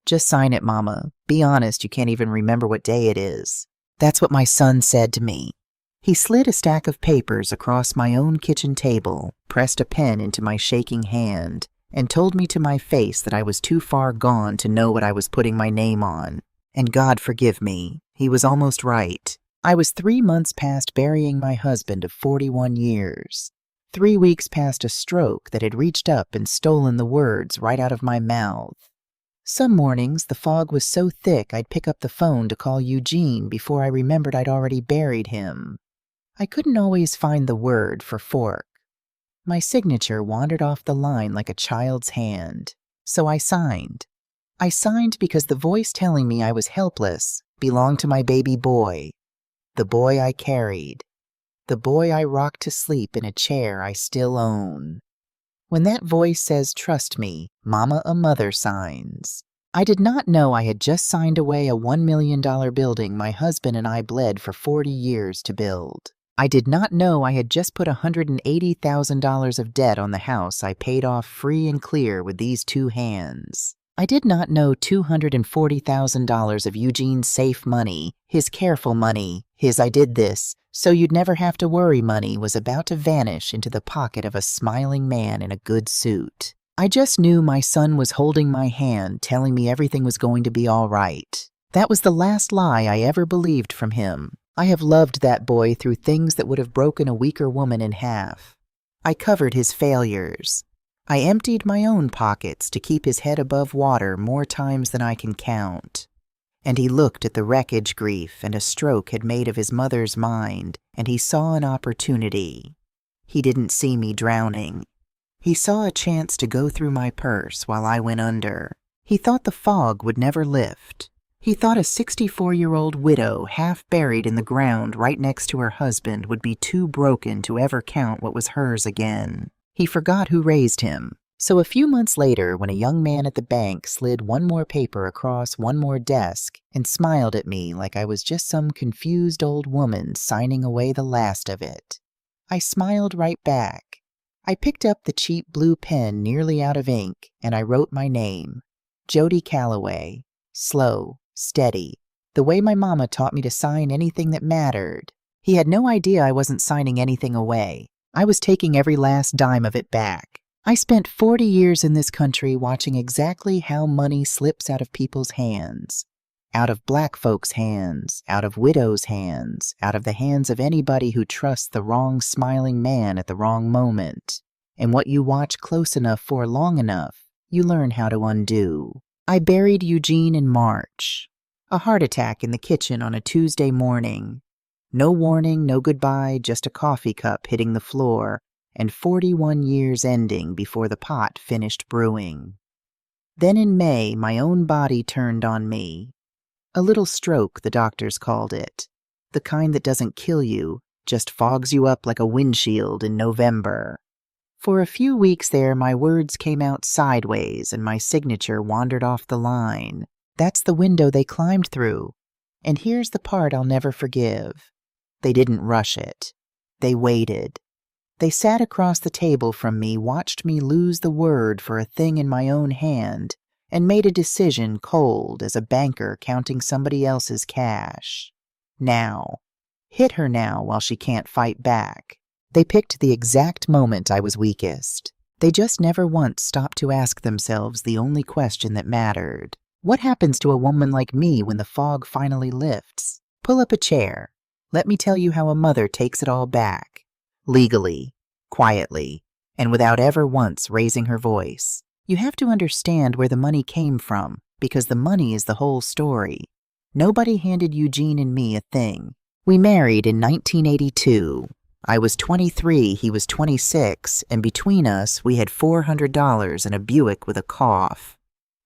Just sign it, Mama. Be honest, you can't even remember what day it is. That's what my son said to me. He slid a stack of papers across my own kitchen table, pressed a pen into my shaking hand, and told me to my face that I was too far gone to know what I was putting my name on. And God forgive me, he was almost right. I was 3 months past burying my husband of 41 years. 3 weeks past a stroke that had reached up and stolen the words right out of my mouth. Some mornings the fog was so thick I'd pick up the phone to call Eugene before I remembered I'd already buried him. I couldn't always find the word for fork. My signature wandered off the line like a child's hand, so I signed. I signed because the voice telling me I was helpless belonged to my baby boy, the boy I carried, the boy I rocked to sleep in a chair I still own. When that voice says, "Trust me, Mama, a mother signs," I did not know I had just signed away a $1 million building my husband and I bled for 40 years to build. I did not know I had just put $180,000 of debt on the house I paid off free and clear with these 2 hands. I did not know $240,000 of Eugene's safe money, his careful money, his "I did this so you'd never have to worry" money was about to vanish into the pocket of a smiling man in a good suit. I just knew my son was holding my hand, telling me everything was going to be all right. That was the last lie I ever believed from him. I have loved that boy through things that would have broken a weaker woman in half. I covered his failures. I emptied my own pockets to keep his head above water more times than I can count. And he looked at the wreckage grief and a stroke had made of his mother's mind, and he saw an opportunity. He didn't see me drowning. He saw a chance to go through my purse while I went under. He thought the fog would never lift. He thought a 64-year-old widow half buried in the ground right next to her husband would be too broken to ever count what was hers again. He forgot who raised him. So a few months later, when a young man at the bank slid one more paper across one more desk and smiled at me like I was just some confused old woman signing away the last of it, I smiled right back. I picked up the cheap blue pen nearly out of ink, and I wrote my name, Jody Calloway, slow, steady, the way my mama taught me to sign anything that mattered. He had no idea I wasn't signing anything away. I was taking every last dime of it back. I spent 40 years in this country watching exactly how money slips out of people's hands. Out of black folks' hands, out of widows' hands, out of the hands of anybody who trusts the wrong smiling man at the wrong moment. And what you watch close enough for long enough, you learn how to undo. I buried Eugene in March. A heart attack in the kitchen on a Tuesday morning. No warning, no goodbye, just a coffee cup hitting the floor, and 41 years ending before the pot finished brewing. Then in May, my own body turned on me. A little stroke, the doctors called it. The kind that doesn't kill you, just fogs you up like a windshield in November. For a few weeks there, my words came out sideways and my signature wandered off the line. That's the window they climbed through. And here's the part I'll never forgive. They didn't rush it. They waited. They sat across the table from me, watched me lose the word for a thing in my own hand, and made a decision cold as a banker counting somebody else's cash. Now. Hit her now while she can't fight back. They picked the exact moment I was weakest. They just never once stopped to ask themselves the only question that mattered. What happens to a woman like me when the fog finally lifts? Pull up a chair. Let me tell you how a mother takes it all back. Legally, quietly, and without ever once raising her voice. You have to understand where the money came from, because the money is the whole story. Nobody handed Eugene and me a thing. We married in 1982. I was 23, he was 26, and between us we had $400 and a Buick with a cough.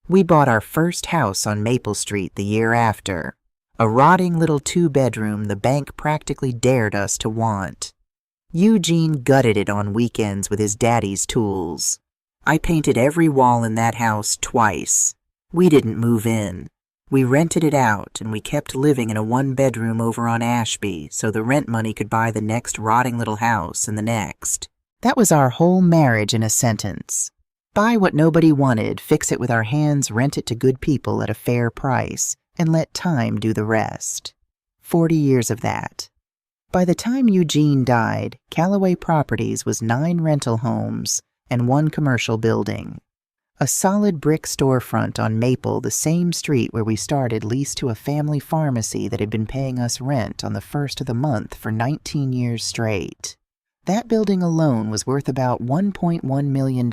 We bought our first house on Maple Street the year after. A rotting little 2-bedroom the bank practically dared us to want. Eugene gutted it on weekends with his daddy's tools. I painted every wall in that house twice. We didn't move in. We rented it out, and we kept living in a 1-bedroom over on Ashby so the rent money could buy the next rotting little house and the next. That was our whole marriage in a sentence. Buy what nobody wanted, fix it with our hands, rent it to good people at a fair price, and let time do the rest. 40 years of that. By the time Eugene died, Callaway Properties was 9 rental homes and 1 commercial building. A solid brick storefront on Maple, the same street where we started, leased to a family pharmacy that had been paying us rent on the first of the month for 19 years straight. That building alone was worth about $1.1 million.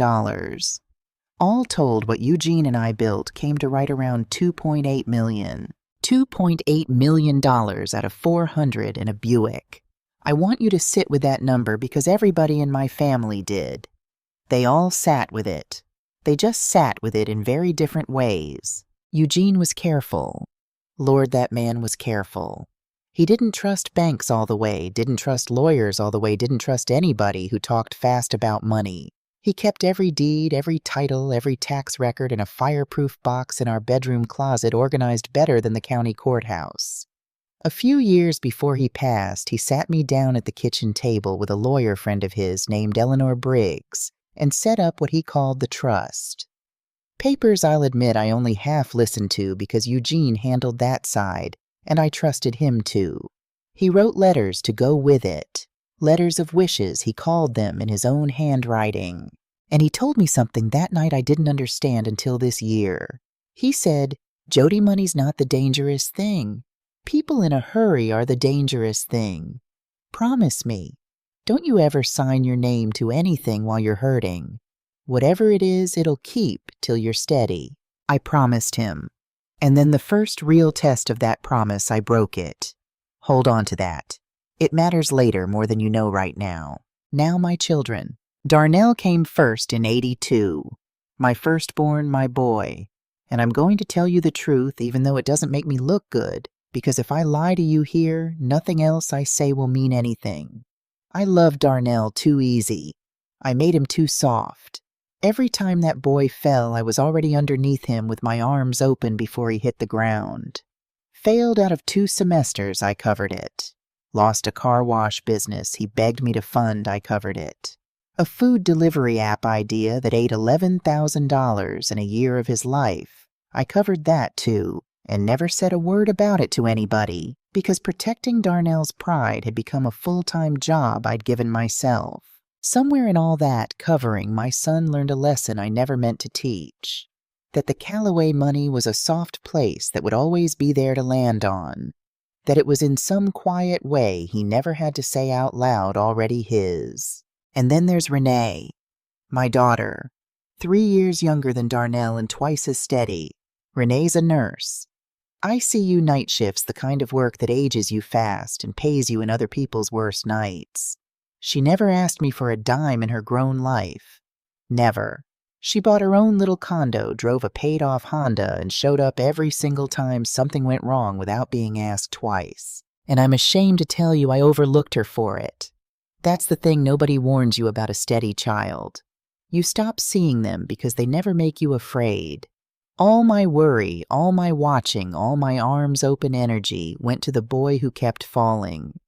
All told, what Eugene and I built came to right around $2.8 million. $2.8 million out of 400 in a Buick. I want you to sit with that number because everybody in my family did. They all sat with it. They just sat with it in very different ways. Eugene was careful. Lord, that man was careful. He didn't trust banks all the way, didn't trust lawyers all the way, didn't trust anybody who talked fast about money. He kept every deed, every title, every tax record in a fireproof box in our bedroom closet organized better than the county courthouse. A few years before he passed, he sat me down at the kitchen table with a lawyer friend of his named Eleanor Briggs and set up what he called the trust. Papers, I'll admit, I only half listened to because Eugene handled that side, and I trusted him too. He wrote letters to go with it. Letters of wishes, he called them, in his own handwriting. And he told me something that night I didn't understand until this year. He said, "Jody, money's not the dangerous thing. People in a hurry are the dangerous thing. Promise me, don't you ever sign your name to anything while you're hurting. Whatever it is, it'll keep till you're steady." I promised him. And then the first real test of that promise, I broke it. Hold on to that. It matters later more than you know right now. Now my children. Darnell came first in '82. My firstborn, my boy. And I'm going to tell you the truth even though it doesn't make me look good, because if I lie to you here, nothing else I say will mean anything. I loved Darnell too easy. I made him too soft. Every time that boy fell, I was already underneath him with my arms open before he hit the ground. Failed out of 2 semesters, I covered it. Lost a car wash business, he begged me to fund, I covered it. A food delivery app idea that ate $11,000 in a year of his life, I covered that too, and never said a word about it to anybody, because protecting Darnell's pride had become a full-time job I'd given myself. Somewhere in all that covering, my son learned a lesson I never meant to teach. That the Callaway money was a soft place that would always be there to land on. That it was in some quiet way he never had to say out loud already his. And then there's Renee, my daughter. 3 years younger than Darnell and twice as steady. Renee's a nurse. ICU night shift's the kind of work that ages you fast and pays you in other people's worst nights. She never asked me for a dime in her grown life. Never. She bought her own little condo, drove a paid-off Honda, and showed up every single time something went wrong without being asked twice. And I'm ashamed to tell you I overlooked her for it. That's the thing nobody warns you about a steady child. You stop seeing them because they never make you afraid. All my worry, all my watching, all my arms open energy went to the boy who kept falling.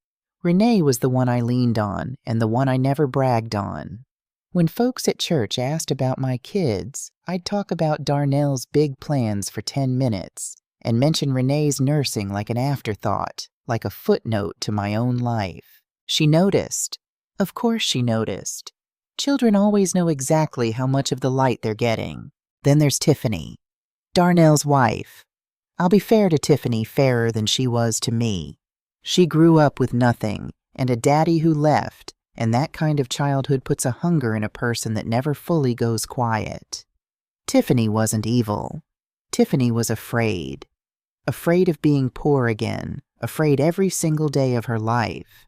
Renee was the one I leaned on, and the one I never bragged on. When folks at church asked about my kids, I'd talk about Darnell's big plans for 10 minutes, and mention Renee's nursing like an afterthought, like a footnote to my own life. She noticed. Of course she noticed. Children always know exactly how much of the light they're getting. Then there's Tiffany, Darnell's wife. I'll be fair to Tiffany, fairer than she was to me. She grew up with nothing, and a daddy who left, and that kind of childhood puts a hunger in a person that never fully goes quiet. Tiffany wasn't evil. Tiffany was afraid. Afraid of being poor again, afraid every single day of her life.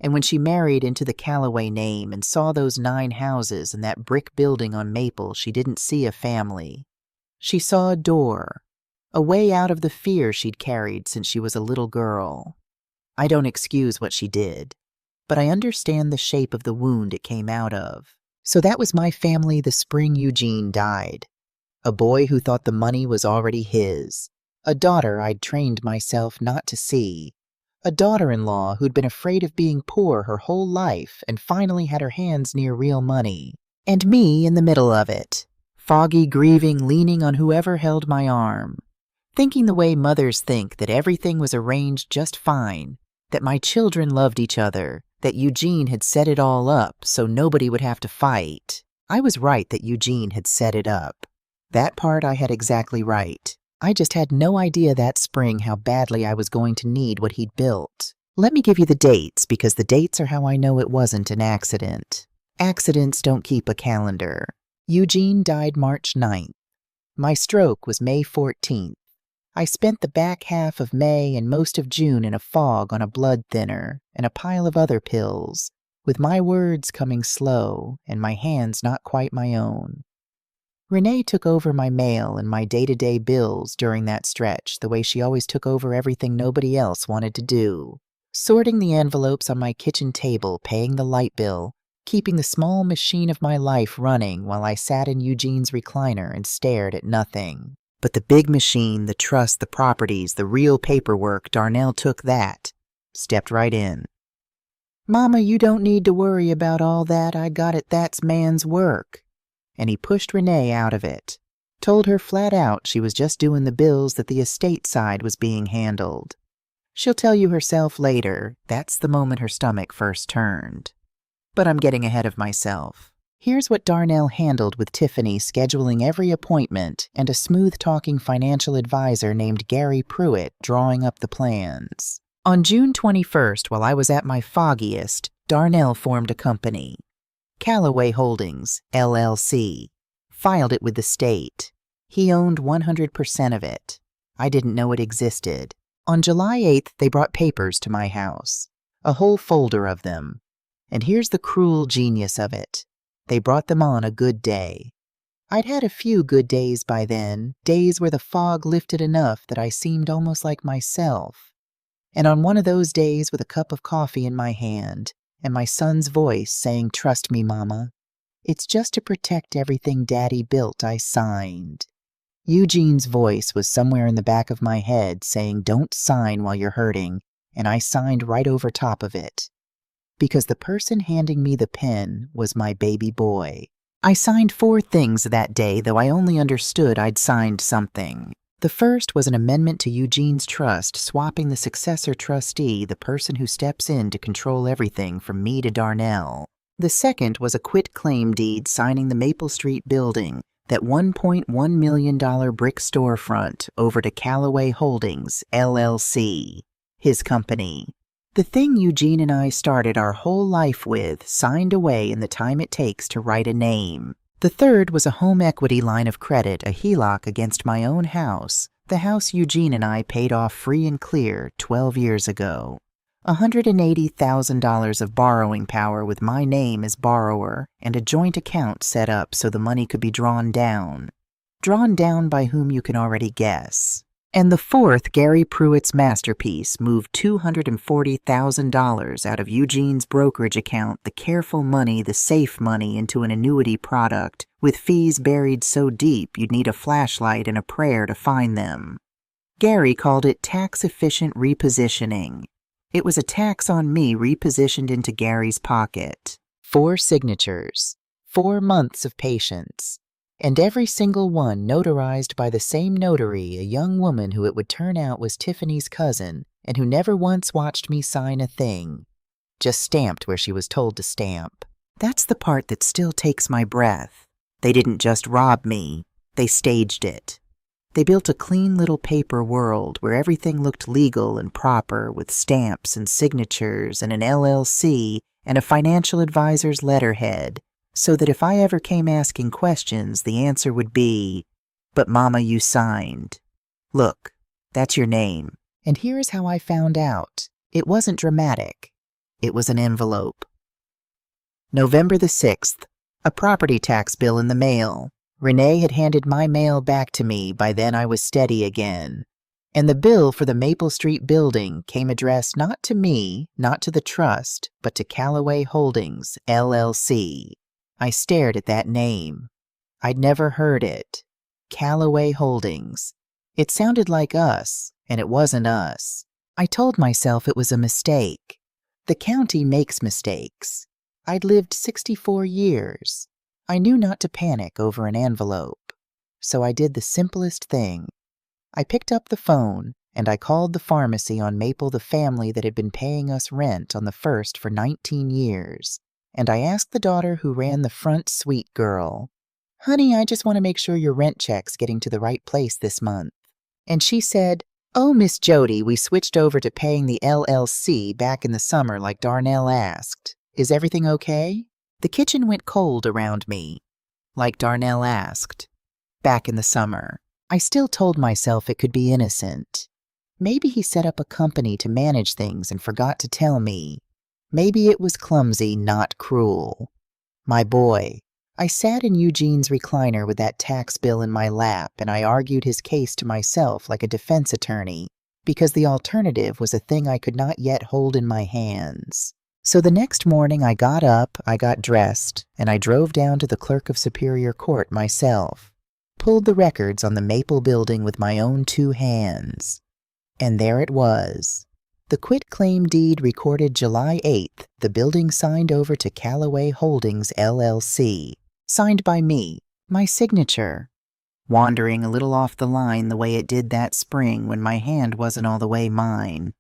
And when she married into the Callaway name and saw those 9 houses and that brick building on Maple, she didn't see a family. She saw a door, a way out of the fear she'd carried since she was a little girl. I don't excuse what she did, but I understand the shape of the wound it came out of. So that was my family the spring Eugene died. A boy who thought the money was already his. A daughter I'd trained myself not to see. A daughter-in-law who'd been afraid of being poor her whole life and finally had her hands near real money. And me in the middle of it. foggy grieving leaning on whoever held my arm, thinking the way mothers think, that everything was arranged just fine, that my children loved each other, that Eugene had set it all up so nobody would have to fight. I was right that Eugene had set it up. That part I had exactly right. I just had no idea that spring how badly I was going to need what he'd built. Let me give you the dates, because the dates are how I know it wasn't an accident. Accidents don't keep a calendar. Eugene died March 9th. My stroke was May 14th. I spent the back half of May and most of June in a fog on a blood thinner and a pile of other pills, with my words coming slow and my hands not quite my own. Renee took over my mail and my day-to-day bills during that stretch the way she always took over everything nobody else wanted to do. Sorting the envelopes on my kitchen table, paying the light bill, keeping the small machine of my life running while I sat in Eugene's recliner and stared at nothing. But the big machine, the trust, the properties, the real paperwork, Darnell took that. Stepped right in. "Mama, you don't need to worry about all that. I got it. That's man's work." And he pushed Renee out of it. Told her flat out she was just doing the bills, that the estate side was being handled. She'll tell you herself later. That's the moment her stomach first turned. But I'm getting ahead of myself. Here's what Darnell handled with Tiffany scheduling every appointment and a smooth-talking financial advisor named Gary Pruitt drawing up the plans. On June 21st, while I was at my foggiest, Darnell formed a company. Callaway Holdings, LLC. Filed it with the state. He owned 100% of it. I didn't know it existed. On July 8th, they brought papers to my house. A whole folder of them. And here's the cruel genius of it. They brought them on a good day. I'd had a few good days by then, days where the fog lifted enough that I seemed almost like myself. And on one of those days, with a cup of coffee in my hand, and my son's voice saying, "Trust me, Mama. It's just to protect everything Daddy built I signed." Eugene's voice was somewhere in the back of my head saying, "Don't sign while you're hurting," and I signed right over top of it. Because the person handing me the pen was my baby boy. I signed 4 things that day, though I only understood I'd signed something. The first was an amendment to Eugene's trust, swapping the successor trustee, the person who steps in to control everything from me to Darnell. The second was a quit-claim deed signing the Maple Street building, that $1.1 million brick storefront, over to Callaway Holdings, LLC, his company. The thing Eugene and I started our whole life with, signed away in the time it takes to write a name. The third was a home equity line of credit, a HELOC against my own house, the house Eugene and I paid off free and clear 12 years ago. $180,000 of borrowing power with my name as borrower, and a joint account set up so the money could be drawn down. Drawn down by whom you can already guess. And the fourth, Gary Pruitt's masterpiece, moved $240,000 out of Eugene's brokerage account, the careful money, the safe money, into an annuity product, with fees buried so deep you'd need a flashlight and a prayer to find them. Gary called it tax-efficient repositioning. It was a tax on me repositioned into Gary's pocket. 4 signatures, 4 months of patience. And every single one notarized by the same notary, a young woman who it would turn out was Tiffany's cousin, and who never once watched me sign a thing. Just stamped where she was told to stamp. That's the part that still takes my breath. They didn't just rob me, they staged it. They built a clean little paper world where everything looked legal and proper, with stamps and signatures and an LLC and a financial advisor's letterhead, so that if I ever came asking questions, the answer would be, "But Mama, you signed. Look, that's your name." And here's how I found out. It wasn't dramatic. It was an envelope. November the 6th, a property tax bill in the mail. Renee had handed my mail back to me. By then I was steady again. And the bill for the Maple Street building came addressed not to me, not to the trust, but to Callaway Holdings, LLC. I stared at that name. I'd never heard it. Callaway Holdings. It sounded like us, and it wasn't us. I told myself it was a mistake. The county makes mistakes. I'd lived 64 years. I knew not to panic over an envelope, so I did the simplest thing. I picked up the phone and I called the pharmacy on Maple, the family that had been paying us rent on the first for 19 years, and I asked the daughter who ran the front suite girl, "Honey, I just want to make sure your rent check's getting to the right place this month." And she said, "Oh, Miss Jody, we switched over to paying the LLC back in the summer like Darnell asked. Is everything okay?" The kitchen went cold around me. Like Darnell asked. Back in the summer. I still told myself it could be innocent. Maybe he set up a company to manage things and forgot to tell me. Maybe it was clumsy, not cruel. My boy. I sat in Eugene's recliner with that tax bill in my lap, and I argued his case to myself like a defense attorney, because the alternative was a thing I could not yet hold in my hands. So the next morning I got up, I got dressed, and I drove down to the Clerk of Superior Court myself, pulled the records on the Maple building with my own 2 hands. And there it was. The quitclaim deed recorded July 8th, the building signed over to Callaway Holdings, LLC. Signed by me, my signature. Wandering a little off the line the way it did that spring when my hand wasn't all the way mine.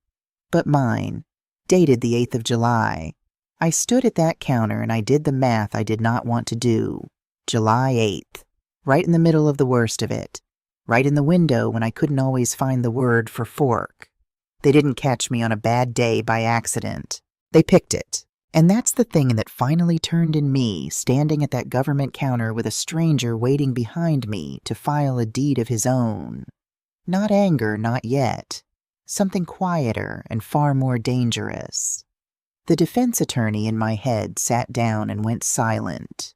But mine. Dated the 8th of July. I stood at that counter and I did the math I did not want to do. July 8th. Right in the middle of the worst of it. Right in the window when I couldn't always find the word for fork. They didn't catch me on a bad day by accident. They picked it. And that's the thing that finally turned in me, standing at that government counter with a stranger waiting behind me to file a deed of his own. Not anger, not yet. Something quieter and far more dangerous. The defense attorney in my head sat down and went silent.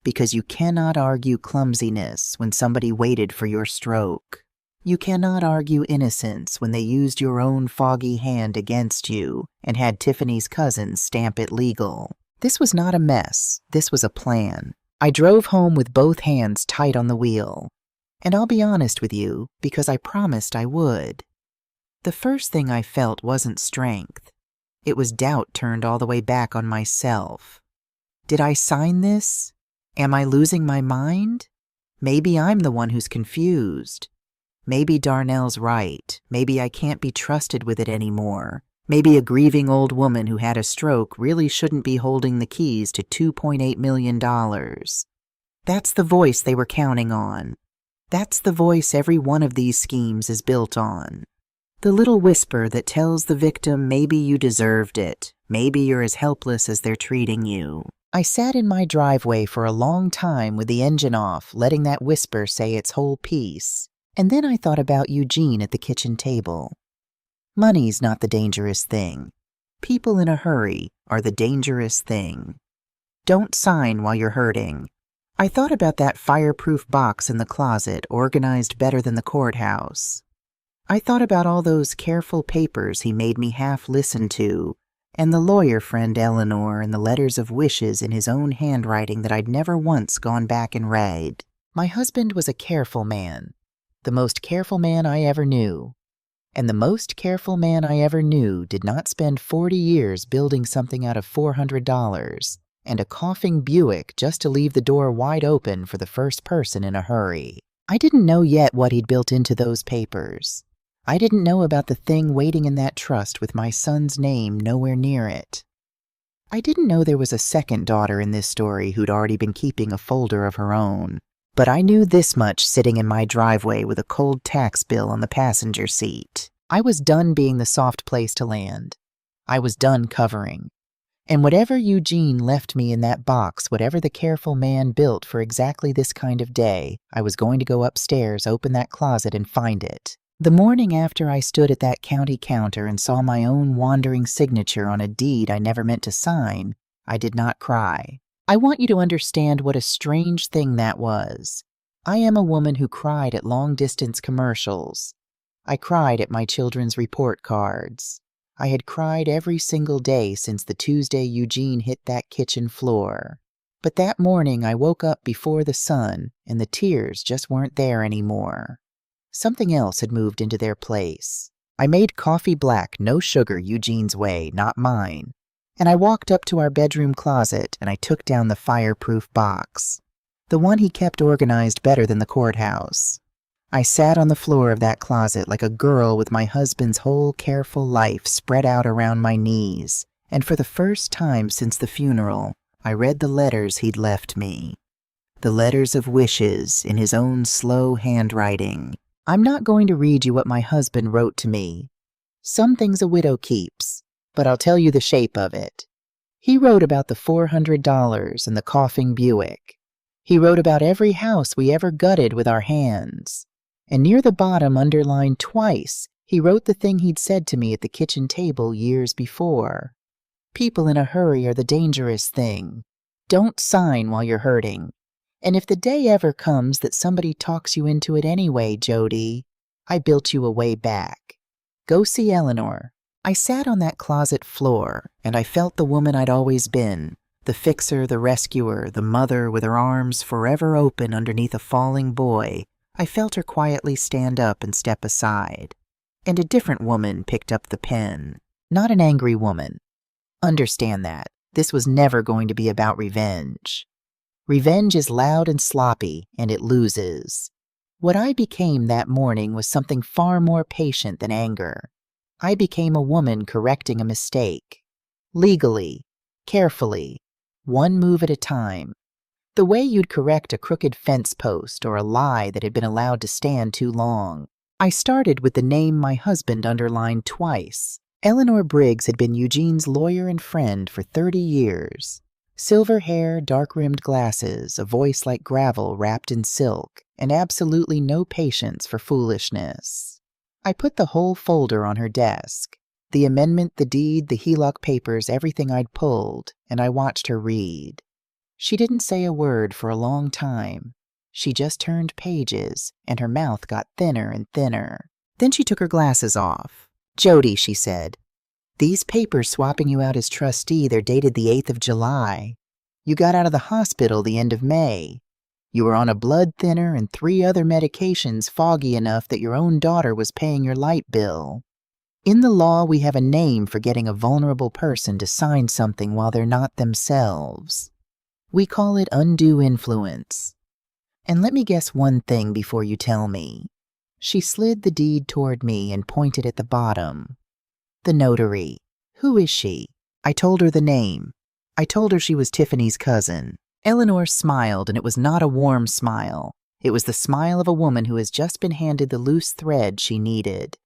Because you cannot argue clumsiness when somebody waited for your stroke. You cannot argue innocence when they used your own foggy hand against you and had Tiffany's cousins stamp it legal. This was not a mess. This was a plan. I drove home with both hands tight on the wheel. And I'll be honest with you, because I promised I would. The first thing I felt wasn't strength. It was doubt turned all the way back on myself. Did I sign this? Am I losing my mind? Maybe I'm the one who's confused. Maybe Darnell's right. Maybe I can't be trusted with it anymore. Maybe a grieving old woman who had a stroke really shouldn't be holding the keys to $2.8 million. That's the voice they were counting on. That's the voice every one of these schemes is built on. The little whisper that tells the victim maybe you deserved it. Maybe you're as helpless as they're treating you. I sat in my driveway for a long time with the engine off, letting that whisper say its whole piece. And then I thought about Eugene at the kitchen table. Money's not the dangerous thing. People in a hurry are the dangerous thing. Don't sign while you're hurting. I thought about that fireproof box in the closet, organized better than the courthouse. I thought about all those careful papers he made me half listen to, and the lawyer friend Eleanor and the letters of wishes in his own handwriting that I'd never once gone back and read. My husband was a careful man, the most careful man I ever knew. And the most careful man I ever knew did not spend 40 years building something out of $400 and a coughing Buick just to leave the door wide open for the first person in a hurry. I didn't know yet what he'd built into those papers. I didn't know about the thing waiting in that trust with my son's name nowhere near it. I didn't know there was a second daughter in this story who'd already been keeping a folder of her own. But I knew this much sitting in my driveway with a cold tax bill on the passenger seat. I was done being the soft place to land. I was done covering. And whatever Eugene left me in that box, whatever the careful man built for exactly this kind of day, I was going to go upstairs, open that closet, and find it. The morning after I stood at that county counter and saw my own wandering signature on a deed I never meant to sign, I did not cry. I want you to understand what a strange thing that was. I am a woman who cried at long-distance commercials. I cried at my children's report cards. I had cried every single day since the Tuesday Eugene hit that kitchen floor. But that morning I woke up before the sun, and the tears just weren't there anymore. Something else had moved into their place. I made coffee black, no sugar, Eugene's way, not mine. And I walked up to our bedroom closet and I took down the fireproof box. The one he kept organized better than the courthouse. I sat on the floor of that closet like a girl with my husband's whole careful life spread out around my knees, and for the first time since the funeral, I read the letters he'd left me. The letters of wishes in his own slow handwriting. I'm not going to read you what my husband wrote to me. Some things a widow keeps, but I'll tell you the shape of it. He wrote about the $400 and the coughing Buick. He wrote about every house we ever gutted with our hands. And near the bottom, underlined twice, he wrote the thing he'd said to me at the kitchen table years before. People in a hurry are the dangerous thing. Don't sign while you're hurting. And if the day ever comes that somebody talks you into it anyway, Jody, I built you a way back. Go see Eleanor. I sat on that closet floor, and I felt the woman I'd always been, the fixer, the rescuer, the mother with her arms forever open underneath a falling boy. I felt her quietly stand up and step aside. And a different woman picked up the pen. Not an angry woman. Understand that. This was never going to be about revenge. Revenge is loud and sloppy, and it loses. What I became that morning was something far more patient than anger. I became a woman correcting a mistake. Legally, carefully, one move at a time. The way you'd correct a crooked fence post or a lie that had been allowed to stand too long. I started with the name my husband underlined twice. Eleanor Briggs had been Eugene's lawyer and friend for 30 years. Silver hair, dark-rimmed glasses, a voice like gravel wrapped in silk, and absolutely no patience for foolishness. I put the whole folder on her desk. The amendment, the deed, the HELOC papers, everything I'd pulled, and I watched her read. She didn't say a word for a long time. She just turned pages, and her mouth got thinner and thinner. Then she took her glasses off. "Jody," she said, "these papers swapping you out as trustee, they're dated the 8th of July. You got out of the hospital the end of May. You were on a blood thinner and 3 other medications foggy enough that your own daughter was paying your light bill. In the law, we have a name for getting a vulnerable person to sign something while they're not themselves. We call it undue influence. And let me guess one thing before you tell me." She slid the deed toward me and pointed at the bottom. "The notary. Who is she?" I told her the name. I told her she was Tiffany's cousin. Eleanor smiled, and it was not a warm smile. It was the smile of a woman who has just been handed the loose thread she needed.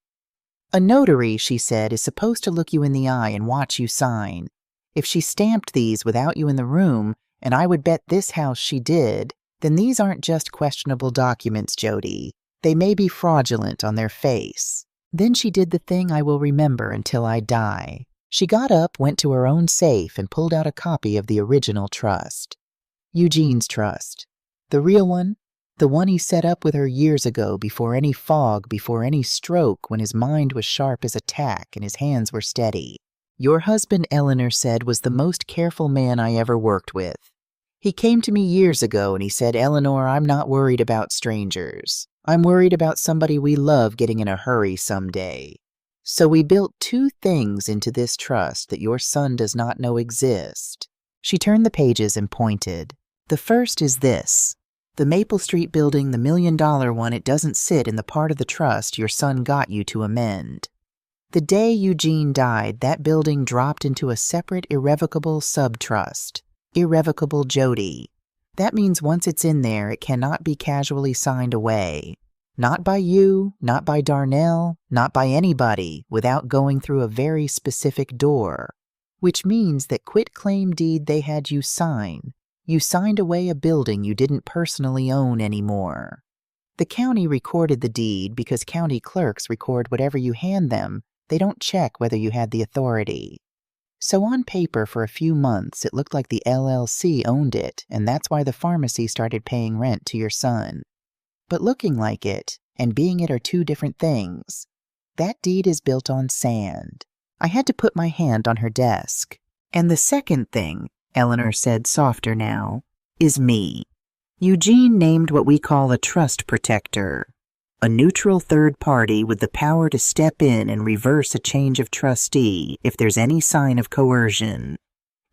"A notary," she said, "is supposed to look you in the eye and watch you sign. If she stamped these without you in the room, and I would bet this house she did, then these aren't just questionable documents, Jody. They may be fraudulent on their face." Then she did the thing I will remember until I die. She got up, went to her own safe, and pulled out a copy of the original trust. Eugene's trust. The real one. The one he set up with her years ago, before any fog, before any stroke, when his mind was sharp as a tack and his hands were steady. Your husband, Eleanor said, was the most careful man I ever worked with. He came to me years ago and he said, "Eleanor, I'm not worried about strangers. I'm worried about somebody we love getting in a hurry someday." So we built 2 things into this trust that your son does not know exist. She turned the pages and pointed. The first is this. The Maple Street building, the $1 million one, it doesn't sit in the part of the trust your son got you to amend. The day Eugene died, that building dropped into a separate irrevocable sub-trust. Irrevocable Jody. That means once it's in there, it cannot be casually signed away. Not by you, not by Darnell, not by anybody, without going through a very specific door. Which means that quitclaim deed they had you sign. You signed away a building you didn't personally own anymore. The county recorded the deed because county clerks record whatever you hand them. They don't check whether you had the authority. So on paper, for a few months, it looked like the LLC owned it, and that's why the pharmacy started paying rent to your son. But looking like it and being it are 2 different things. That deed is built on sand. I had to put my hand on her desk. And the second thing, Eleanor said softer now, is me. Eugene named what we call a trust protector. A neutral third party with the power to step in and reverse a change of trustee if there's any sign of coercion.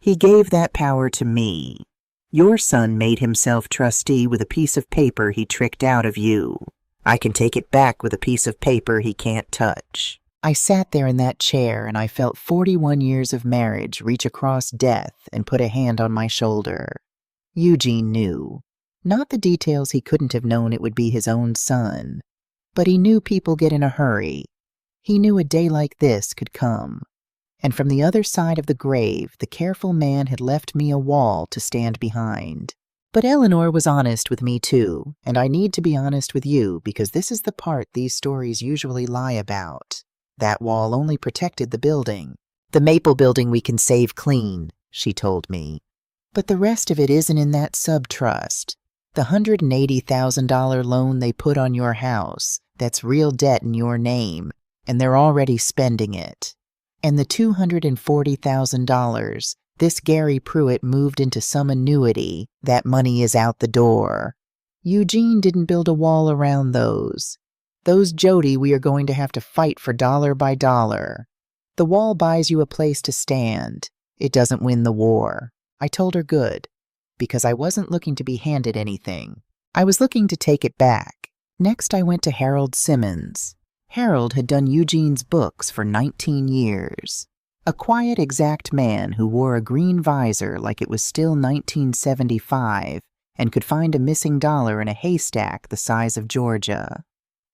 He gave that power to me. Your son made himself trustee with a piece of paper he tricked out of you. I can take it back with a piece of paper he can't touch." I sat there in that chair and I felt 41 years of marriage reach across death and put a hand on my shoulder. Eugene knew. Not the details he couldn't have known it would be his own son, but he knew people get in a hurry. He knew a day like this could come. And from the other side of the grave, the careful man had left me a wall to stand behind. But Eleanor was honest with me too, and I need to be honest with you because this is the part these stories usually lie about. That wall only protected the building. "The Maple Building we can save clean," she told me. "But the rest of it isn't in that subtrust. The $180,000 loan they put on your house, that's real debt in your name, and they're already spending it. And the $240,000, this Gary Pruitt moved into some annuity, that money is out the door. Eugene didn't build a wall around those. Those Jody we are going to have to fight for dollar by dollar. The wall buys you a place to stand. It doesn't win the war." I told her good, because I wasn't looking to be handed anything. I was looking to take it back. Next I went to Harold Simmons. Harold had done Eugene's books for 19 years. A quiet, exact man who wore a green visor like it was still 1975 and could find a missing dollar in a haystack the size of Georgia.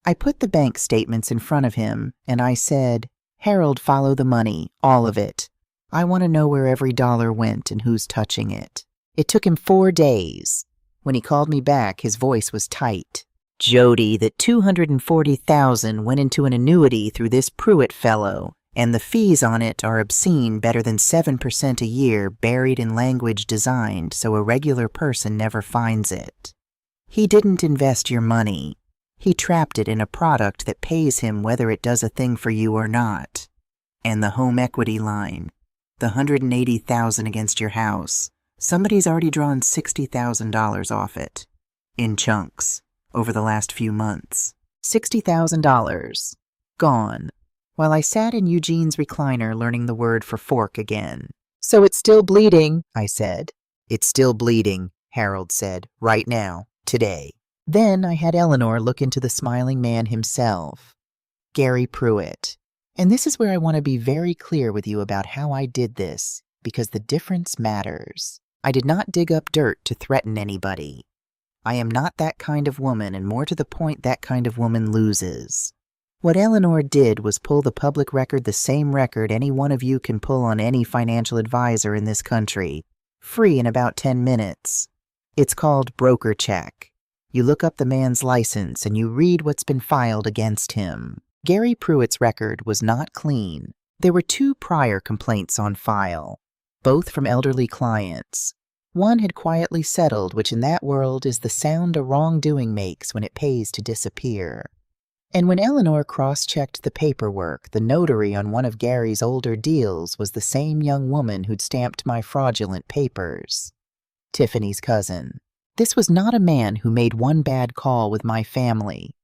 I put the bank statements in front of him, and I said, "Harold, follow the money, all of it. I want to know where every dollar went and who's touching it." It took him 4 days. When he called me back, his voice was tight. "Jody, that $240,000 went into an annuity through this Pruitt fellow, and the fees on it are obscene, better than 7% a year, buried in language designed so a regular person never finds it. He didn't invest your money. He trapped it in a product that pays him whether it does a thing for you or not. And the home equity line, the $180,000 against your house, somebody's already drawn $60,000 off it, in chunks, over the last few months. $60,000. Gone. While I sat in Eugene's recliner learning the word for fork again. "So it's still bleeding," I said. "It's still bleeding," Harold said, "right now, today." Then I had Eleanor look into the smiling man himself, Gary Pruitt. And this is where I want to be very clear with you about how I did this, because the difference matters. I did not dig up dirt to threaten anybody. I am not that kind of woman, and more to the point, that kind of woman loses. What Eleanor did was pull the public record, the same record any one of you can pull on any financial advisor in this country, free in about 10 minutes. It's called broker check. You look up the man's license and you read what's been filed against him. Gary Pruitt's record was not clean. There were 2 prior complaints on file, both from elderly clients. One had quietly settled, which in that world is the sound a wrongdoing makes when it pays to disappear. And when Eleanor cross-checked the paperwork, the notary on one of Gary's older deals was the same young woman who'd stamped my fraudulent papers. Tiffany's cousin. This was not a man who made one bad call with my family.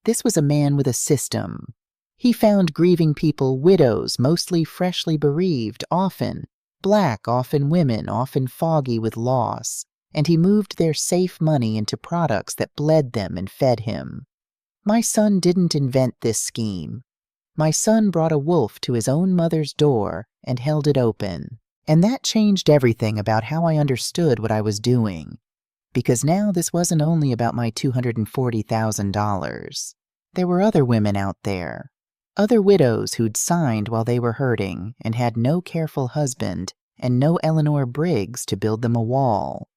This was a man with a system. He found grieving people widows, mostly freshly bereaved, often black, often women, often foggy with loss, and he moved their safe money into products that bled them and fed him. My son didn't invent this scheme. My son brought a wolf to his own mother's door and held it open. And that changed everything about how I understood what I was doing. Because now this wasn't only about my $240,000. There were other women out there. Other widows who'd signed while they were hurting and had no careful husband and no Eleanor Briggs to build them a wall.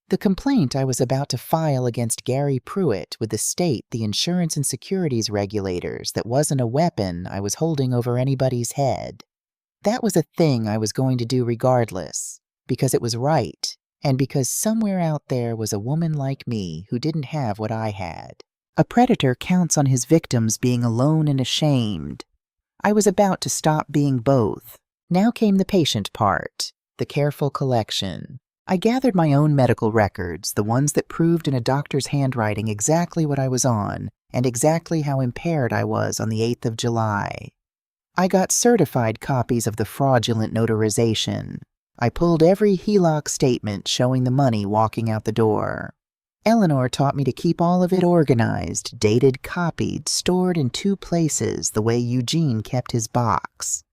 The complaint I was about to file against Gary Pruitt with the state, the insurance and securities regulators, that wasn't a weapon I was holding over anybody's head. That was a thing I was going to do regardless, because it was right, and because somewhere out there was a woman like me who didn't have what I had. A predator counts on his victims being alone and ashamed. I was about to stop being both. Now came the patient part, the careful collection. I gathered my own medical records, the ones that proved in a doctor's handwriting exactly what I was on and exactly how impaired I was on the 8th of July. I got certified copies of the fraudulent notarization. I pulled every HELOC statement showing the money walking out the door. Eleanor taught me to keep all of it organized, dated, copied, stored in 2 places the way Eugene kept his box.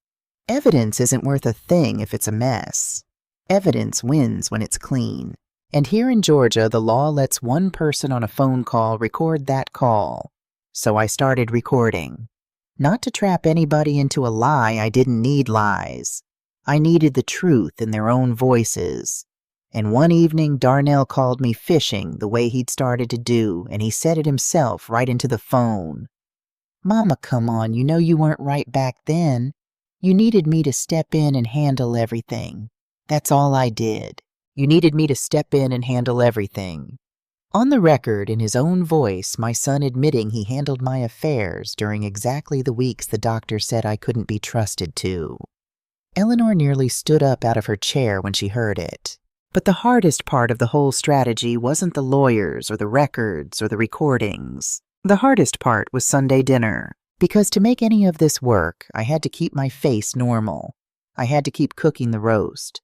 Evidence isn't worth a thing if it's a mess. Evidence wins when it's clean. And here in Georgia, the law lets one person on a phone call record that call. So I started recording. Not to trap anybody into a lie. I didn't need lies. I needed the truth in their own voices. And one evening, Darnell called me fishing the way he'd started to do, and he said it himself right into the phone. "Mama, come on, you know you weren't right back then. You needed me to step in and handle everything. That's all I did. You needed me to step in and handle everything." On the record, in his own voice, my son admitting he handled my affairs during exactly the weeks the doctor said I couldn't be trusted to. Eleanor nearly stood up out of her chair when she heard it. But the hardest part of the whole strategy wasn't the lawyers or the records or the recordings. The hardest part was Sunday dinner. Because to make any of this work, I had to keep my face normal. I had to keep cooking the roast.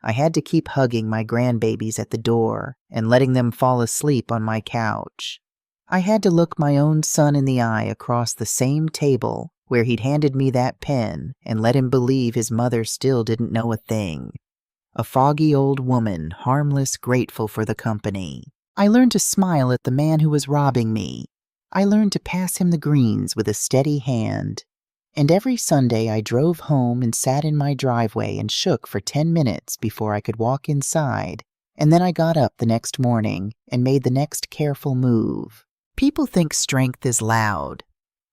I had to keep hugging my grandbabies at the door and letting them fall asleep on my couch. I had to look my own son in the eye across the same table where he'd handed me that pen and let him believe his mother still didn't know a thing. A foggy old woman, harmless, grateful for the company. I learned to smile at the man who was robbing me. I learned to pass him the greens with a steady hand. And every Sunday I drove home and sat in my driveway and shook for 10 minutes before I could walk inside, and then I got up the next morning and made the next careful move. People think strength is loud.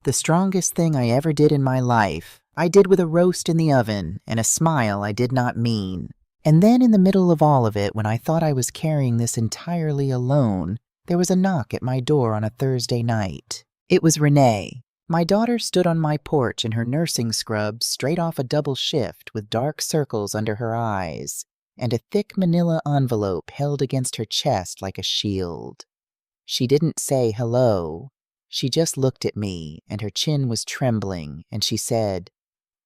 The strongest thing I ever did in my life, I did with a roast in the oven and a smile I did not mean. And then in the middle of all of it, when I thought I was carrying this entirely alone, there was a knock at my door on a Thursday night. It was Renee. My daughter stood on my porch in her nursing scrubs straight off a double shift with dark circles under her eyes and a thick manila envelope held against her chest like a shield. She didn't say hello. She just looked at me, and her chin was trembling, and she said,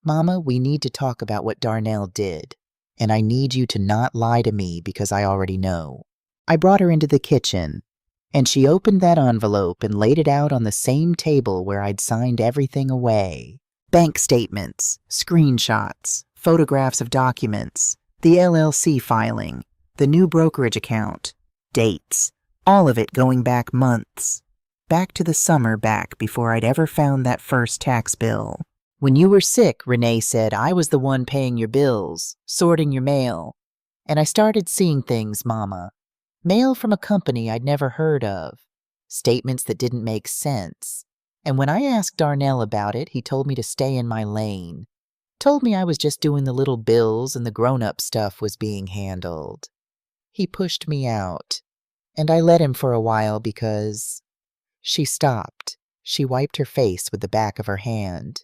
"Mama, we need to talk about what Darnell did. And I need you to not lie to me because I already know." I brought her into the kitchen, and she opened that envelope and laid it out on the same table where I'd signed everything away. Bank statements, screenshots, photographs of documents, the LLC filing, the new brokerage account, dates, all of it going back months. Back to the summer back before I'd ever found that first tax bill. When you were sick, Renee said, I was the one paying your bills, sorting your mail. And I started seeing things, Mama. Mail from a company I'd never heard of. Statements that didn't make sense. And when I asked Darnell about it, he told me to stay in my lane. Told me I was just doing the little bills and the grown-up stuff was being handled. He pushed me out. And I let him for a while because... She stopped. She wiped her face with the back of her hand.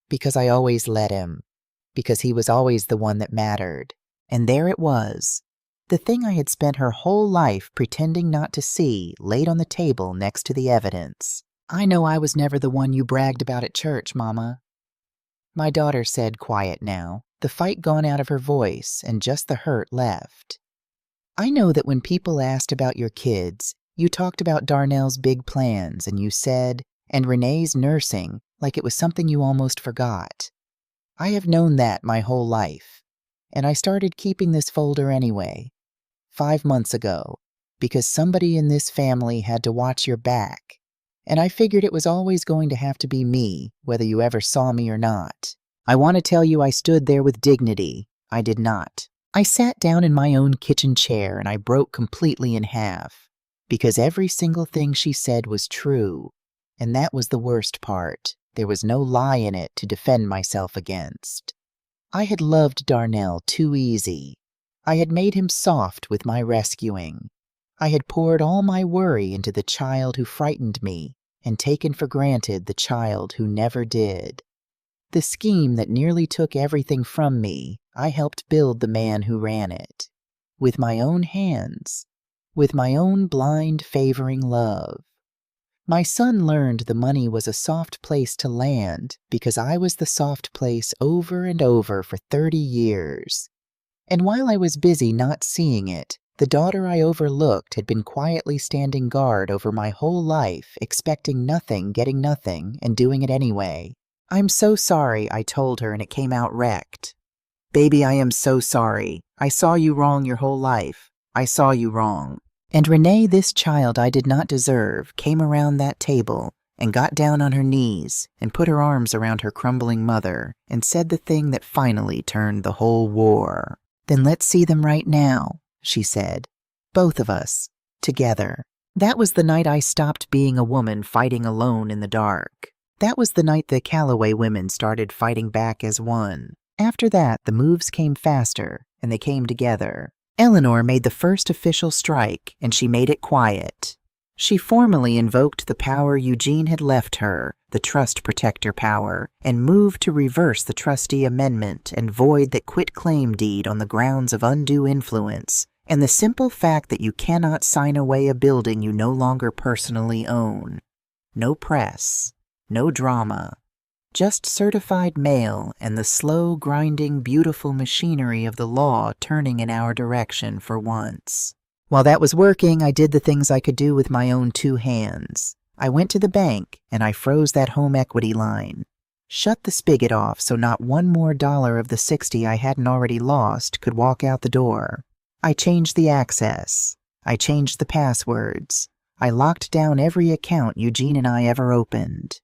Because I always let him. Because he was always the one that mattered. And there it was. The thing I had spent her whole life pretending not to see laid on the table next to the evidence. I know I was never the one you bragged about at church, Mama. My daughter said quiet now, the fight gone out of her voice and just the hurt left. I know that when people asked about your kids, you talked about Darnell's big plans and you said, and Renee's nursing, like it was something you almost forgot. I have known that my whole life, and I started keeping this folder anyway, 5 months ago, because somebody in this family had to watch your back, and I figured it was always going to have to be me, whether you ever saw me or not. I want to tell you I stood there with dignity. I did not. I sat down in my own kitchen chair and I broke completely in half, because every single thing she said was true, and that was the worst part. There was no lie in it to defend myself against. I had loved Darnell too easy. I had made him soft with my rescuing. I had poured all my worry into the child who frightened me and taken for granted the child who never did. The scheme that nearly took everything from me, I helped build the man who ran it. With my own hands. With my own blind, favoring love. My son learned the money was a soft place to land because I was the soft place over and over for 30 years. And while I was busy not seeing it, the daughter I overlooked had been quietly standing guard over my whole life, expecting nothing, getting nothing, and doing it anyway. "I'm so sorry," I told her, and it came out wrecked. "Baby, I am so sorry. I saw you wrong your whole life. I saw you wrong." And Renee, this child I did not deserve, came around that table and got down on her knees and put her arms around her crumbling mother and said the thing that finally turned the whole war. "Then let's see them right now," she said. "Both of us. Together." That was the night I stopped being a woman fighting alone in the dark. That was the night the Callaway women started fighting back as one. After that, the moves came faster, and they came together. Eleanor made the first official strike, and she made it quiet. She formally invoked the power Eugene had left her, the trust protector power, and moved to reverse the trustee amendment and void that quit-claim deed on the grounds of undue influence, and the simple fact that you cannot sign away a building you no longer personally own. No press, no drama. Just certified mail and the slow, grinding, beautiful machinery of the law turning in our direction for once. While that was working, I did the things I could do with my own 2 hands. I went to the bank and I froze that home equity line. Shut the spigot off so not one more dollar of the 60 I hadn't already lost could walk out the door. I changed the access. I changed the passwords. I locked down every account Eugene and I ever opened.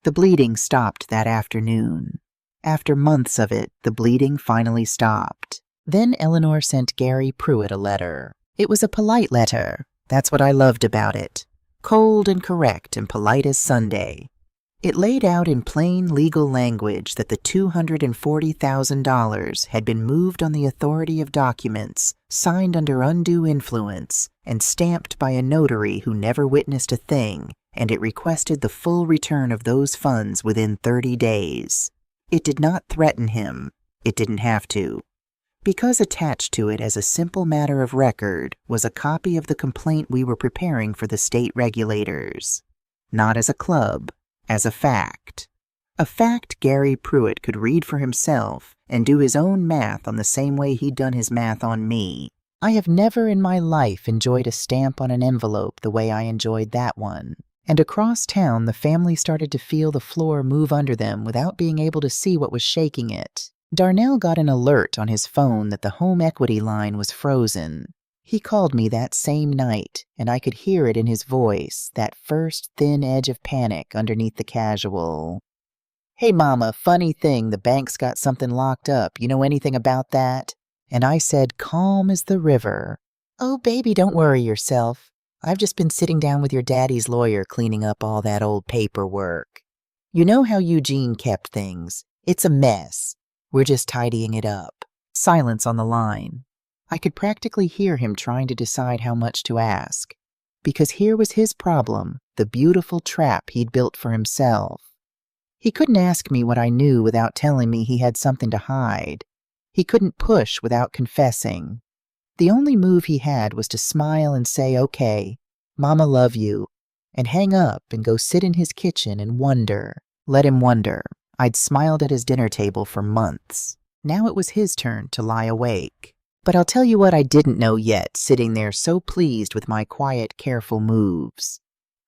The bleeding stopped that afternoon. After months of it, the bleeding finally stopped. Then Eleanor sent Gary Pruitt a letter. It was a polite letter. That's what I loved about it. Cold and correct and polite as Sunday. It laid out in plain legal language that the $240,000 had been moved on the authority of documents, signed under undue influence, and stamped by a notary who never witnessed a thing, and it requested the full return of those funds within 30 days. It did not threaten him. It didn't have to. Because attached to it as a simple matter of record was a copy of the complaint we were preparing for the state regulators. Not as a club, as a fact. A fact Gary Pruitt could read for himself and do his own math on the same way he'd done his math on me. I have never in my life enjoyed a stamp on an envelope the way I enjoyed that one. And across town, the family started to feel the floor move under them without being able to see what was shaking it. Darnell got an alert on his phone that the home equity line was frozen. He called me that same night, and I could hear it in his voice, that first thin edge of panic underneath the casual. "Hey, Mama, funny thing, the bank's got something locked up. You know anything about that?" And I said, calm as the river, "Oh, baby, don't worry yourself. I've just been sitting down with your daddy's lawyer cleaning up all that old paperwork. You know how Eugene kept things. It's a mess. We're just tidying it up." Silence on the line. I could practically hear him trying to decide how much to ask. Because here was his problem, the beautiful trap he'd built for himself. He couldn't ask me what I knew without telling me he had something to hide. He couldn't push without confessing. The only move he had was to smile and say, "Okay, Mama love you," and hang up and go sit in his kitchen and wonder. Let him wonder. I'd smiled at his dinner table for months. Now it was his turn to lie awake. But I'll tell you what I didn't know yet, sitting there so pleased with my quiet, careful moves.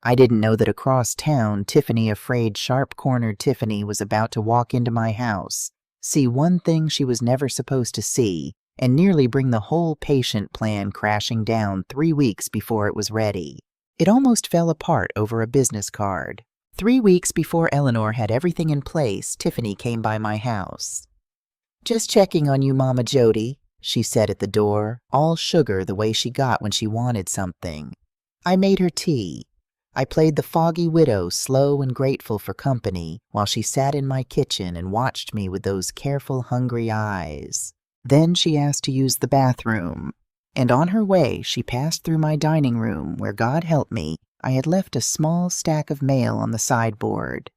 I didn't know that across town, Tiffany, afraid sharp-cornered Tiffany, was about to walk into my house, see one thing she was never supposed to see, and nearly bring the whole patient plan crashing down 3 weeks before it was ready. It almost fell apart over a business card. 3 weeks before Eleanor had everything in place, Tiffany came by my house. "Just checking on you, Mama Jody," she said at the door, all sugar the way she got when she wanted something. I made her tea. I played the Foggy Widow slow and grateful for company while she sat in my kitchen and watched me with those careful, hungry eyes. Then she asked to use the bathroom, and on her way she passed through my dining room where, God help me, I had left a small stack of mail on the sideboard.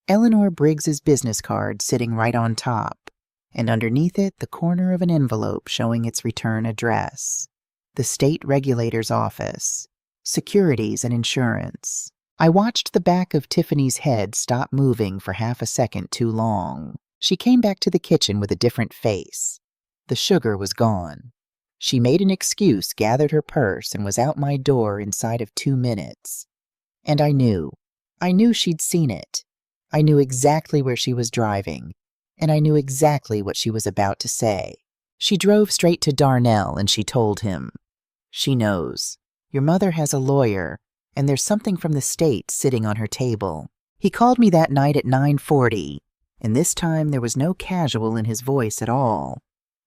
Eleanor Briggs's business card sitting right on top, and underneath it the corner of an envelope showing its return address. The state regulator's office. Securities and insurance. I watched the back of Tiffany's head stop moving for half a second too long. She came back to the kitchen with a different face. The sugar was gone. She made an excuse, gathered her purse, and was out my door inside of 2 minutes. And I knew she'd seen it. I knew exactly where she was driving, and I knew exactly what she was about to say. She drove straight to Darnell and she told him, "She knows. Your mother has a lawyer, and there's something from the state sitting on her table." He called me that night at 9:40, and this time there was no casual in his voice at all.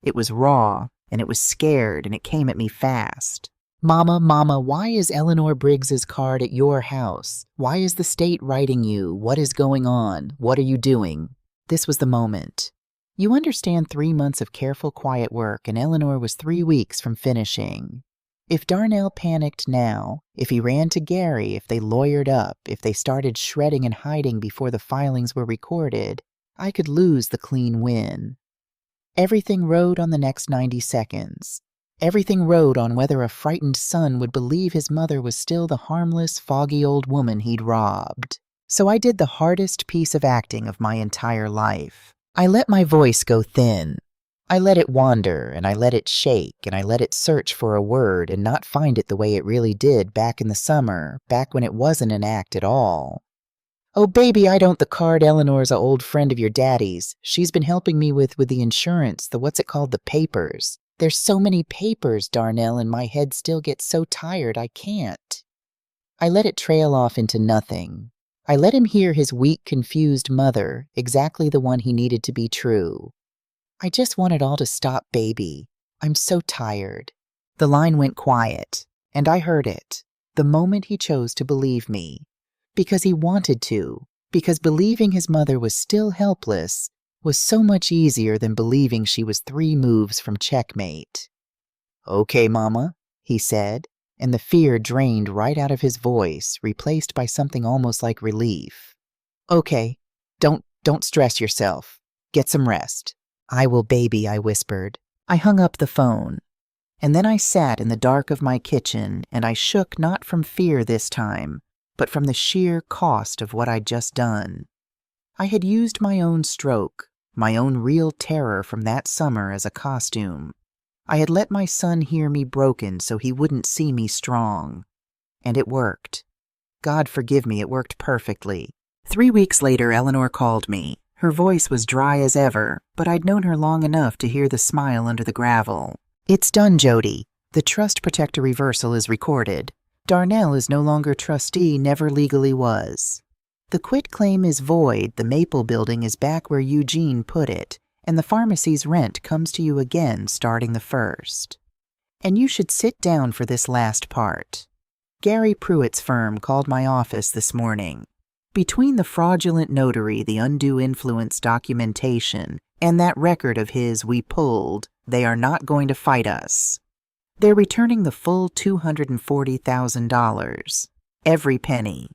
It was raw, and it was scared, and it came at me fast. Mama, why is Eleanor Briggs's card at your house? Why is the state writing you? What is going on? What are you doing?" This was the moment. You understand 3 months of careful, quiet work, and Eleanor was 3 weeks from finishing. If Darnell panicked now, if he ran to Gary, if they lawyered up, if they started shredding and hiding before the filings were recorded, I could lose the clean win. Everything rode on the next 90 seconds. Everything rode on whether a frightened son would believe his mother was still the harmless, foggy old woman he'd robbed. So I did the hardest piece of acting of my entire life. I let my voice go thin. I let it wander, and I let it shake, and I let it search for a word and not find it the way it really did back in the summer, back when it wasn't an act at all. "Oh, baby, I don't the card. Eleanor's a old friend of your daddy's. She's been helping me with the insurance, the papers. There's so many papers, Darnell, and my head still gets so tired I can't." I let it trail off into nothing. I let him hear his weak, confused mother, exactly the one he needed to be true. "I just want it all to stop, baby. I'm so tired." The line went quiet, and I heard it, the moment he chose to believe me. Because he wanted to, because believing his mother was still helpless was so much easier than believing she was 3 moves from checkmate. "Okay, Mama," he said, and the fear drained right out of his voice, replaced by something almost like relief. "Okay, don't stress yourself. Get some rest." "I will, baby," I whispered. I hung up the phone. And then I sat in the dark of my kitchen, and I shook not from fear this time, but from the sheer cost of what I'd just done. I had used my own stroke, my own real terror from that summer as a costume. I had let my son hear me broken so he wouldn't see me strong. And it worked. God forgive me, it worked perfectly. 3 weeks later, Eleanor called me. Her voice was dry as ever, but I'd known her long enough to hear the smile under the gravel. "It's done, Jody. The trust protector reversal is recorded. Darnell is no longer trustee, never legally was. The quitclaim is void, the Maple building is back where Eugene put it, and the pharmacy's rent comes to you again starting the 1st. And you should sit down for this last part. Gary Pruitt's firm called my office this morning. Between the fraudulent notary, the undue influence documentation, and that record of his we pulled, they are not going to fight us. They're returning the full $240,000. Every penny.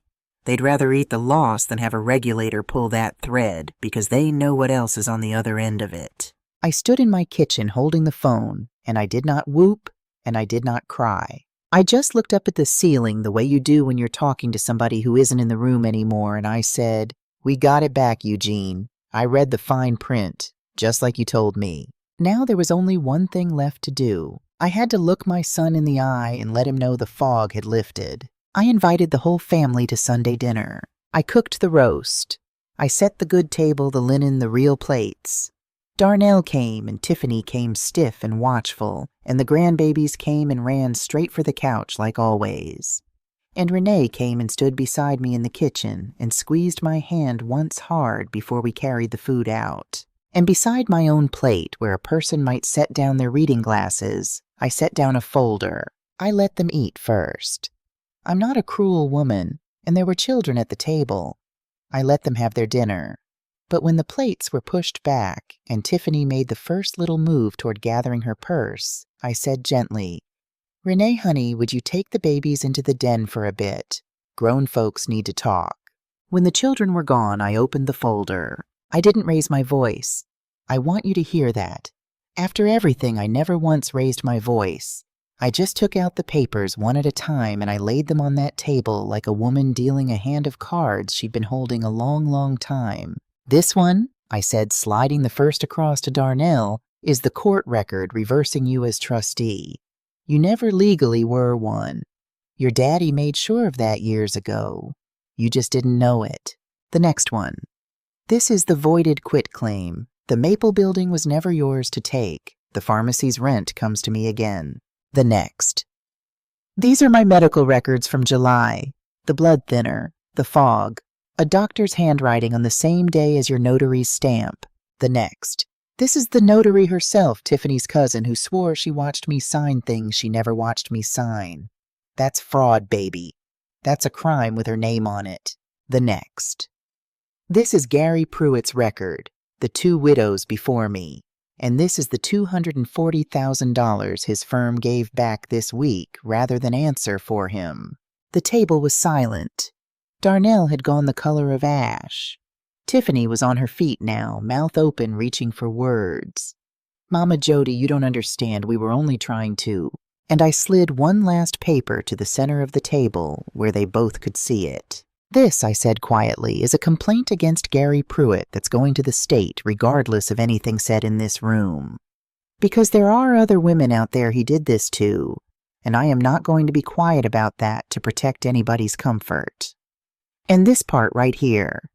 They'd rather eat the loss than have a regulator pull that thread, because they know what else is on the other end of it." I stood in my kitchen holding the phone, and I did not whoop, and I did not cry. I just looked up at the ceiling the way you do when you're talking to somebody who isn't in the room anymore, and I said, "We got it back, Eugene. I read the fine print, just like you told me." Now there was only one thing left to do. I had to look my son in the eye and let him know the fog had lifted. I invited the whole family to Sunday dinner. I cooked the roast. I set the good table, the linen, the real plates. Darnell came, and Tiffany came stiff and watchful, and the grandbabies came and ran straight for the couch like always. And Renee came and stood beside me in the kitchen and squeezed my hand once hard before we carried the food out. And beside my own plate, where a person might set down their reading glasses, I set down a folder. I let them eat first. I'm not a cruel woman, and there were children at the table. I let them have their dinner. But when the plates were pushed back and Tiffany made the first little move toward gathering her purse, I said gently, "Renee, honey, would you take the babies into the den for a bit? Grown folks need to talk." When the children were gone, I opened the folder. I didn't raise my voice. I want you to hear that. After everything, I never once raised my voice. I just took out the papers one at a time and I laid them on that table like a woman dealing a hand of cards she'd been holding a long, long time. "This one," I said, sliding the first across to Darnell, is the court record reversing you as trustee. You never legally were one. Your daddy made sure of that years ago. You just didn't know it. The next one. This is the voided quitclaim. The Maple building was never yours to take. The pharmacy's rent comes to me again. The next. These are my medical records from July. The blood thinner, the fog, a doctor's handwriting on the same day as your notary's stamp. The next. This is the notary herself, Tiffany's cousin, who swore she watched me sign things she never watched me sign. That's fraud, baby. That's a crime with her name on it. The next. This is Gary Pruitt's record, the two widows before me, and this is the $240,000 his firm gave back this week rather than answer for him. The table was silent. Darnell had gone the color of ash. Tiffany was on her feet now, mouth open, reaching for words. Mama Jody, you don't understand. We were only trying to. And I slid one last paper to the center of the table where they both could see it. This, I said quietly, is a complaint against Gary Pruitt that's going to the state regardless of anything said in this room. Because there are other women out there he did this to, and I am not going to be quiet about that to protect anybody's comfort. And this part right here,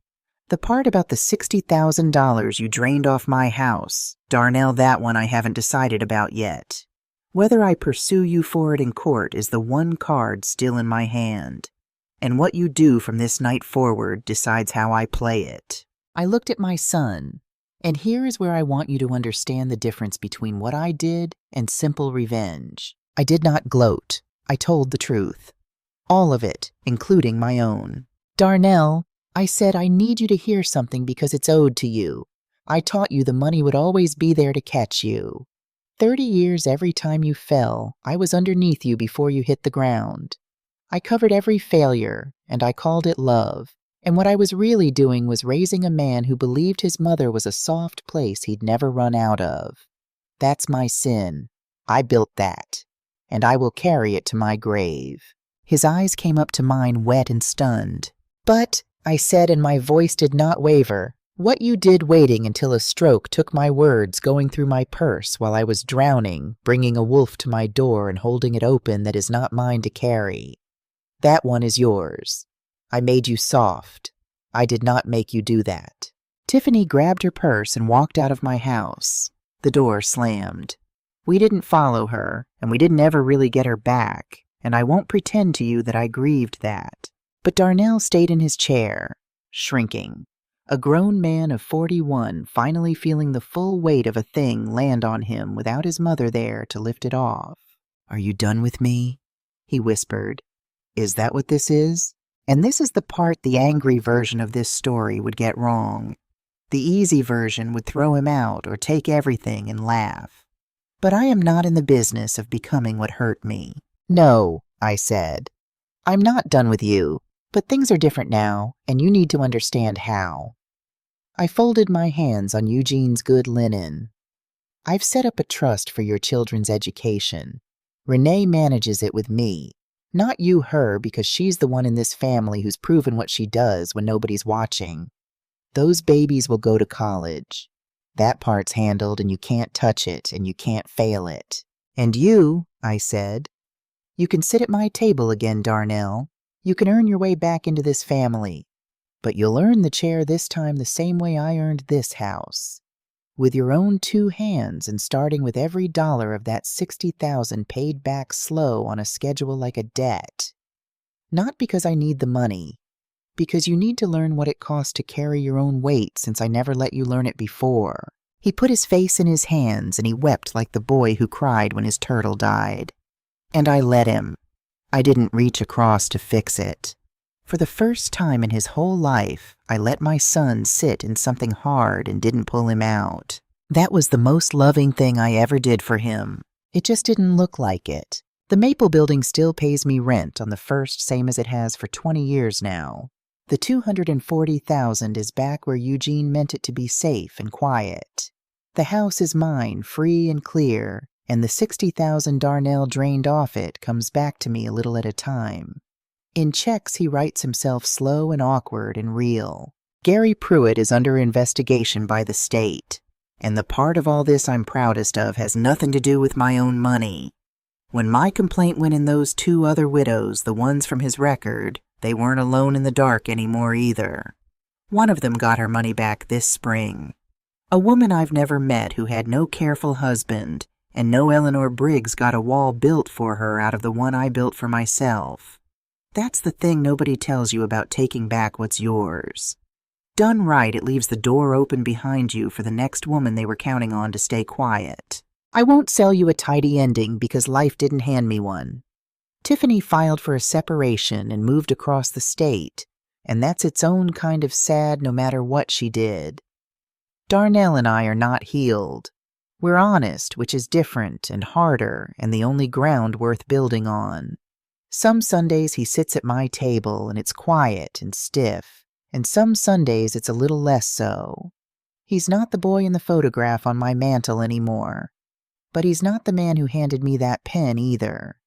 the part about the $60,000 you drained off my house, Darnell, that one I haven't decided about yet. Whether I pursue you for it in court is the one card still in my hand. And what you do from this night forward decides how I play it. I looked at my son, and here is where I want you to understand the difference between what I did and simple revenge. I did not gloat. I told the truth. All of it, including my own. Darnell, I said, I need you to hear something because it's owed to you. I taught you the money would always be there to catch you. 30 years every time you fell, I was underneath you before you hit the ground. I covered every failure, and I called it love. And what I was really doing was raising a man who believed his mother was a soft place he'd never run out of. That's my sin. I built that, and I will carry it to my grave. His eyes came up to mine, wet and stunned. But, I said, and my voice did not waver, what you did waiting until a stroke took my words going through my purse while I was drowning, bringing a wolf to my door and holding it open that is not mine to carry. That one is yours. I made you soft. I did not make you do that. Tiffany grabbed her purse and walked out of my house. The door slammed. We didn't follow her, and we didn't ever really get her back, and I won't pretend to you that I grieved that. But Darnell stayed in his chair, shrinking. A grown man of 41 finally feeling the full weight of a thing land on him without his mother there to lift it off. "Are you done with me?" he whispered. "Is that what this is?" And this is the part the angry version of this story would get wrong. The easy version would throw him out or take everything and laugh. But I am not in the business of becoming what hurt me. "No," I said. "I'm not done with you, but things are different now, and you need to understand how." I folded my hands on Eugene's good linen. "I've set up a trust for your children's education. Renee manages it with me. Not you her, because she's the one in this family who's proven what she does when nobody's watching. Those babies will go to college. That part's handled, and you can't touch it, and you can't fail it. And you," I said, "you can sit at my table again, Darnell. You can earn your way back into this family. But you'll earn the chair this time the same way I earned this house. With your own 2 hands and starting with every dollar of that $60,000 paid back slow on a schedule like a debt. Not because I need the money, because you need to learn what it costs to carry your own weight since I never let you learn it before." He put his face in his hands and he wept like the boy who cried when his turtle died. And I let him. I didn't reach across to fix it. For the first time in his whole life, I let my son sit in something hard and didn't pull him out. That was the most loving thing I ever did for him. It just didn't look like it. The Maple building still pays me rent on the first, same as it has for 20 years now. The $240,000 is back where Eugene meant it to be safe and quiet. The house is mine, free and clear, and the $60,000 Darnell drained off it comes back to me a little at a time. In checks, he writes himself slow and awkward and real. Gary Pruitt is under investigation by the state. And the part of all this I'm proudest of has nothing to do with my own money. When my complaint went in those 2 other widows, the ones from his record, they weren't alone in the dark anymore either. One of them got her money back this spring. A woman I've never met who had no careful husband, and no Eleanor Briggs got a wall built for her out of the one I built for myself. That's the thing nobody tells you about taking back what's yours. Done right, it leaves the door open behind you for the next woman they were counting on to stay quiet. I won't sell you a tidy ending because life didn't hand me one. Tiffany filed for a separation and moved across the state, and that's its own kind of sad no matter what she did. Darnell and I are not healed. We're honest, which is different and harder and the only ground worth building on. Some Sundays he sits at my table and it's quiet and stiff, and some Sundays it's a little less so. He's not the boy in the photograph on my mantel anymore, but he's not the man who handed me that pen either.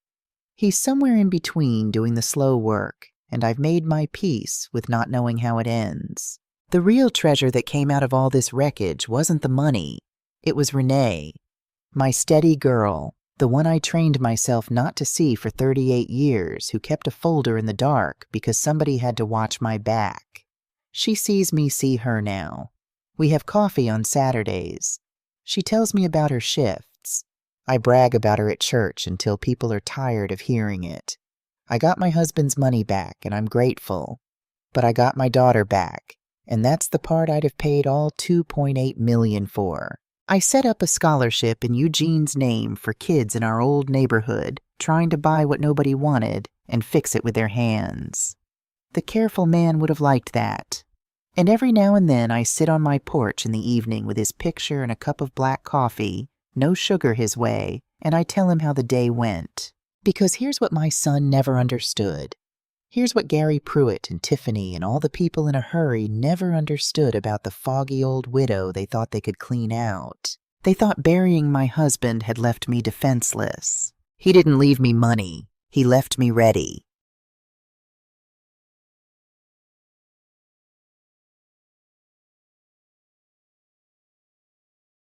He's somewhere in between doing the slow work, and I've made my peace with not knowing how it ends. The real treasure that came out of all this wreckage wasn't the money. It was Renee, my steady girl, the one I trained myself not to see for 38 years, who kept a folder in the dark because somebody had to watch my back. She sees me see her now. We have coffee on Saturdays. She tells me about her shifts. I brag about her at church until people are tired of hearing it. I got my husband's money back, and I'm grateful. But I got my daughter back, and that's the part I'd have paid all $2.8 million for. I set up a scholarship in Eugene's name for kids in our old neighborhood, trying to buy what nobody wanted and fix it with their hands. The careful man would have liked that. And every now and then I sit on my porch in the evening with his picture and a cup of black coffee, no sugar his way, and I tell him how the day went. Because here's what my son never understood. Here's what Gary Pruitt and Tiffany and all the people in a hurry never understood about the foggy old widow they thought they could clean out. They thought burying my husband had left me defenseless. He didn't leave me money. He left me ready.